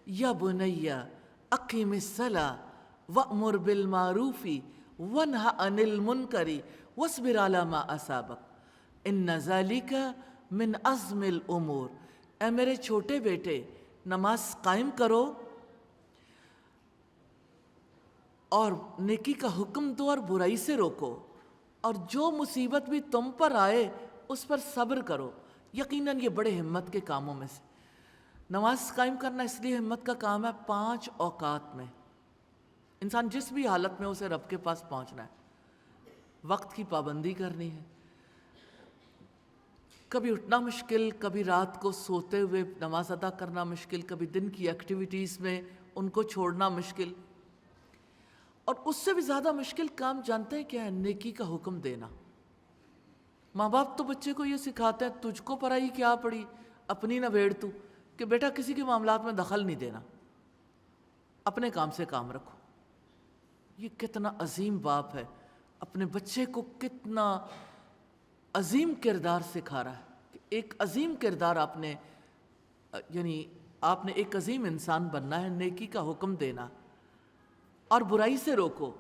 یا بنیا اقیم الصلاۃ وأمر بالمعروف ونہ عن المنکر واصبر علی ما اصابک ان ذلک من عزم الامور۔ اے میرے چھوٹے بیٹے، نماز قائم کرو اور نیکی کا حکم دو اور برائی سے روکو، اور جو مصیبت بھی تم پر آئے اس پر صبر کرو۔ یقیناً یہ بڑے ہمت کے کاموں میں سے نماز قائم کرنا اس لیے ہمت کا کام ہے۔ 5 اوقات میں انسان جس بھی حالت میں اسے رب کے پاس پہنچنا ہے، وقت کی پابندی کرنی ہے۔ کبھی اٹھنا مشکل، کبھی رات کو سوتے ہوئے نماز ادا کرنا مشکل، کبھی دن کی ایکٹیویٹیز میں ان کو چھوڑنا مشکل، اور اس سے بھی زیادہ مشکل کام جانتے ہیں کیا ہے؟ نیکی کا حکم دینا۔ ماں باپ تو بچے کو یہ سکھاتے ہیں تجھ کو پڑھائی کیا پڑی، اپنی نہ بھیڑ تو، کہ بیٹا کسی کے معاملات میں دخل نہیں دینا، اپنے کام سے کام رکھو۔ یہ کتنا عظیم باپ ہے، اپنے بچے کو کتنا عظیم کردار سکھا رہا ہے کہ ایک عظیم کردار آپ نے ایک عظیم انسان بننا ہے، نیکی کا حکم دینا اور برائی سے روکو،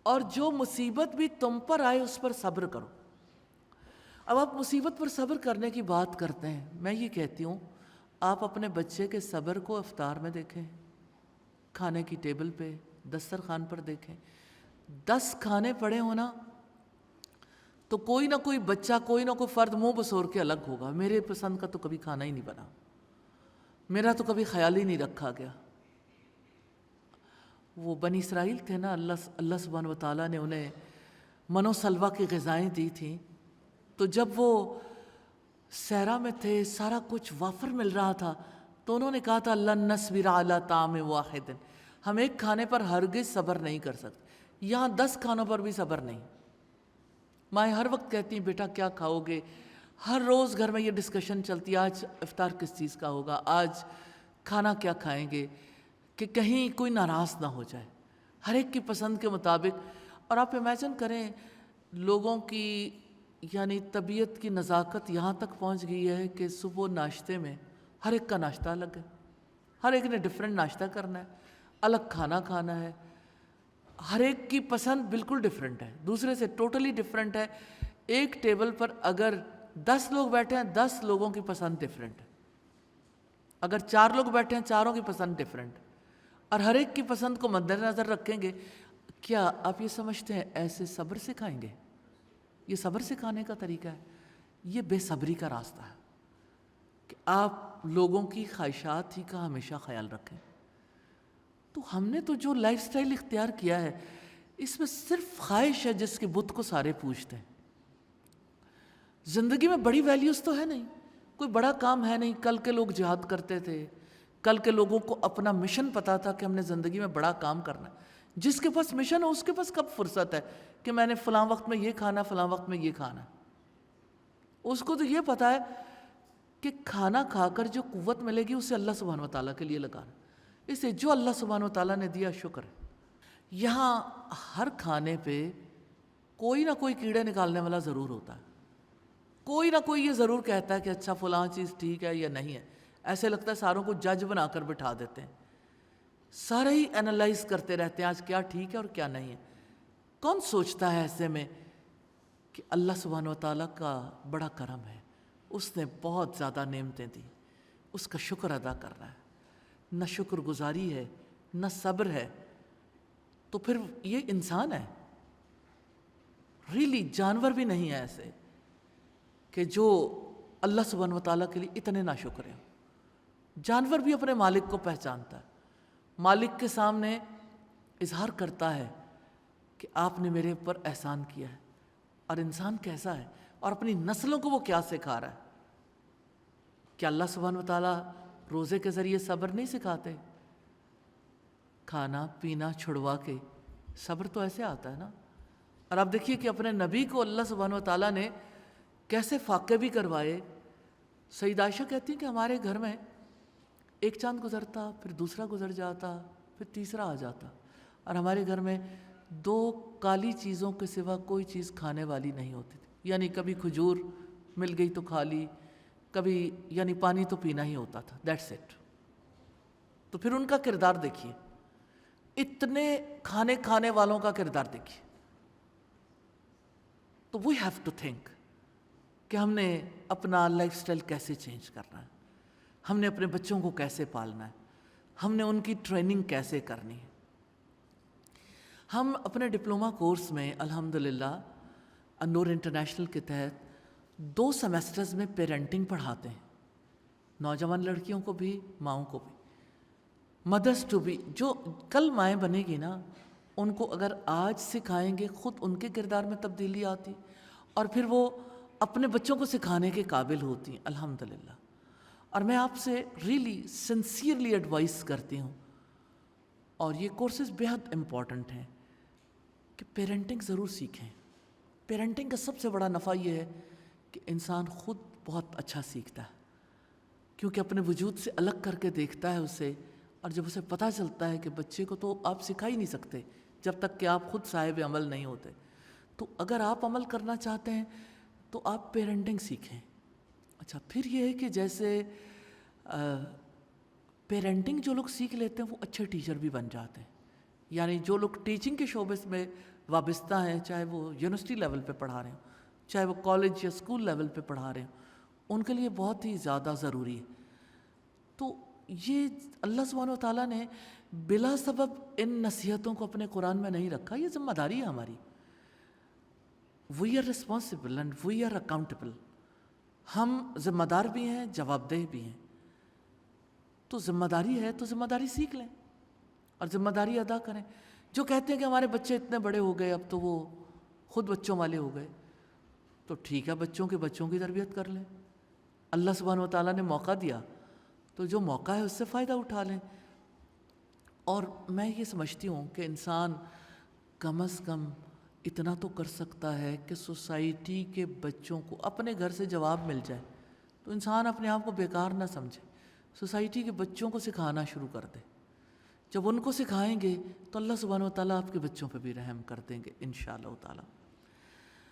اور جو مصیبت بھی تم پر آئے اس پر صبر کرو۔ اب آپ مصیبت پر صبر کرنے کی بات کرتے ہیں، میں یہ کہتی ہوں آپ اپنے بچے کے صبر کو افطار میں دیکھیں، کھانے کی ٹیبل پہ، دسترخوان پر دیکھیں۔ 10 کھانے پڑے ہونا تو کوئی نہ کوئی بچہ، کوئی نہ کوئی فرد منہ بسور کے الگ ہوگا، میرے پسند کا تو کبھی کھانا ہی نہیں بنا، میرا تو کبھی خیال ہی نہیں رکھا گیا۔ وہ بنی اسرائیل تھے نا، اللہ سبحانہ و تعالیٰ نے انہیں من و سلوہ کی غذائیں دی تھیں، تو جب وہ صحرا میں تھے، سارا کچھ وافر مل رہا تھا، تو انہوں نے کہا تھا لن نصبر علی طعام واحد، ہم ایک کھانے پر ہرگز صبر نہیں کر سکتے۔ یہاں 10 کھانوں پر بھی صبر نہیں۔ مائیں ہر وقت کہتی ہیں بیٹا کیا کھاؤ گے، ہر روز گھر میں یہ ڈسکشن چلتی ہے آج افطار کس چیز کا ہوگا، آج کھانا کیا کھائیں گے، کہ کہیں کوئی ناراض نہ ہو جائے، ہر ایک کی پسند کے مطابق۔ اور آپ امیجن کریں لوگوں کی طبیعت کی نزاکت یہاں تک پہنچ گئی ہے کہ صبح ناشتے میں ہر ایک کا ناشتہ الگ ہے، ہر ایک نے ڈیفرنٹ ناشتہ کرنا ہے، الگ کھانا کھانا ہے، ہر ایک کی پسند بالکل ڈیفرنٹ ہے، دوسرے سے ٹوٹلی ڈیفرنٹ ہے۔ ایک ٹیبل پر اگر 10 لوگ بیٹھے ہیں، 10 لوگوں کی پسند ڈیفرنٹ ہے۔ اگر 4 لوگ بیٹھے ہیں، چاروں کی پسند ڈیفرنٹ ہے، اور ہر ایک کی پسند کو مد نظر رکھیں گے۔ کیا آپ یہ سمجھتے ہیں ایسے صبر سکھائیں گے؟ یہ صبر سکھانے کا طریقہ ہے؟ یہ بے صبری کا راستہ ہے کہ آپ لوگوں کی خواہشات ہی کا ہمیشہ خیال رکھیں۔ تو ہم نے تو جو لائف سٹائل اختیار کیا ہے، اس میں صرف خواہش ہے جس کے بت کو سارے پوجتے ہیں۔ زندگی میں بڑی ویلیوز تو ہے نہیں، کوئی بڑا کام ہے نہیں۔ کل کے لوگ جہاد کرتے تھے، کل کے لوگوں کو اپنا مشن پتا تھا کہ ہم نے زندگی میں بڑا کام کرنا ہے۔ جس کے پاس مشن ہو اس کے پاس کب فرصت ہے کہ میں نے فلاں وقت میں یہ کھانا، فلاں وقت میں یہ کھانا۔ اس کو تو یہ پتا ہے کہ کھانا کھا کر جو قوت ملے گی اسے اللہ سبحانہ و تعالیٰ کے لیے لگانا، اسے جو اللہ سبحانہ و تعالیٰ نے دیا شکر ہے۔ یہاں ہر کھانے پہ کوئی نہ کوئی کیڑے نکالنے والا ضرور ہوتا ہے، کوئی نہ کوئی یہ ضرور کہتا ہے کہ اچھا فلاں چیز ٹھیک ہے یا نہیں ہے۔ ایسے لگتا ہے ساروں کو جج بنا کر بٹھا دیتے ہیں، سارے ہی انالائز کرتے رہتے ہیں آج کیا ٹھیک ہے اور کیا نہیں ہے۔ کون سوچتا ہے ایسے میں کہ اللہ سبحانہ و تعالیٰ کا بڑا کرم ہے، اس نے بہت زیادہ نعمتیں دی، اس کا شکر ادا کرنا ہے۔ نہ شکر گزاری ہے، نہ صبر ہے، تو پھر یہ انسان ہے ریلی، جانور بھی نہیں ہے ایسے کہ جو اللہ سبحانہ و تعالیٰ کے لیے اتنے ناشکر ہیں۔ جانور بھی اپنے مالک کو پہچانتا ہے، مالک کے سامنے اظہار کرتا ہے کہ آپ نے میرے اوپر احسان کیا ہے۔ اور انسان کیسا ہے اور اپنی نسلوں کو وہ کیا سکھا رہا ہے؟ کہ اللہ سبحانہ و تعالیٰ روزے کے ذریعے صبر نہیں سکھاتے؟ کھانا پینا چھڑوا کے صبر تو ایسے آتا ہے نا۔ اور آپ دیکھیے کہ اپنے نبی کو اللہ سبحانہ و تعالیٰ نے کیسے فاقے بھی کروائے۔ سید عائشہ کہتی ہیں کہ ہمارے گھر میں ایک چاند گزرتا، پھر دوسرا گزر جاتا، پھر تیسرا آ جاتا، اور ہمارے گھر میں 2 کالی چیزوں کے سوا کوئی چیز کھانے والی نہیں ہوتی تھی۔ یعنی کبھی کھجور مل گئی تو کھا لی، کبھی پانی تو پینا ہی ہوتا تھا، دیٹس اٹ۔ تو پھر ان کا کردار دیکھیے، اتنے کھانے والوں کا کردار دیکھیے. تو وی ہیو ٹو تھنک کہ ہم نے اپنا لائف سٹائل کیسے چینج کرنا ہے، ہم نے اپنے بچوں کو کیسے پالنا ہے، ہم نے ان کی ٹریننگ کیسے کرنی ہے. ہم اپنے ڈپلومہ کورس میں الحمدللہ النور انٹرنیشنل کے تحت 2 سیمیسٹرز میں پیرنٹنگ پڑھاتے ہیں، نوجوان لڑکیوں کو بھی ماؤں کو بھی، مدرس ٹو بی. جو کل مائیں بنے گی نا، ان کو اگر آج سکھائیں گے خود ان کے کردار میں تبدیلی آتی اور پھر وہ اپنے بچوں کو سکھانے کے قابل ہوتی ہیں الحمدللہ. اور میں آپ سے ریئلی سنسیئرلی ایڈوائز کرتی ہوں، اور یہ کورسز بہت امپورٹنٹ ہیں کہ پیرنٹنگ ضرور سیکھیں. پیرنٹنگ کا سب سے بڑا نفع یہ ہے کہ انسان خود بہت اچھا سیکھتا ہے، کیونکہ اپنے وجود سے الگ کر کے دیکھتا ہے اسے، اور جب اسے پتہ چلتا ہے کہ بچے کو تو آپ سکھا ہی نہیں سکتے جب تک کہ آپ خود صاحب عمل نہیں ہوتے. تو اگر آپ عمل کرنا چاہتے ہیں تو آپ پیرنٹنگ سیکھیں. اچھا، پھر یہ ہے کہ جیسے پیرنٹنگ جو لوگ سیکھ لیتے ہیں وہ اچھے ٹیچر بھی بن جاتے ہیں. یعنی جو لوگ ٹیچنگ کے شعبے میں وابستہ ہیں، چاہے وہ یونیورسٹی لیول پہ پڑھا رہے ہوں، چاہے وہ کالج یا اسکول لیول پہ پڑھا رہے ہوں، ان کے لیے بہت ہی زیادہ ضروری ہے. تو یہ اللہ سبحانہ و تعالیٰ نے بلا سبب ان نصیحتوں کو اپنے قرآن میں نہیں رکھا. یہ ذمہ داری ہے ہماری. We are responsible and we are accountable. ہم ذمہ دار بھی ہیں، جواب دہ بھی ہیں. تو ذمہ داری ہے تو ذمہ داری سیکھ لیں اور ذمہ داری ادا کریں. جو کہتے ہیں کہ ہمارے بچے اتنے بڑے ہو گئے اب تو وہ خود بچوں والے ہو گئے، تو ٹھیک ہے، بچوں کی تربیت کر لیں. اللہ سبحانہ و تعالیٰ نے موقع دیا تو جو موقع ہے اس سے فائدہ اٹھا لیں. اور میں یہ سمجھتی ہوں کہ انسان کم از کم اتنا تو کر سکتا ہے کہ سوسائٹی کے بچوں کو اپنے گھر سے جواب مل جائے تو انسان اپنے آپ کو بیکار نہ سمجھے، سوسائٹی کے بچوں کو سکھانا شروع کر دے. جب ان کو سکھائیں گے تو اللہ سبحانہ و تعالیٰ آپ کے بچوں پہ بھی رحم کر دیں گے انشاءاللہ تعالیٰ.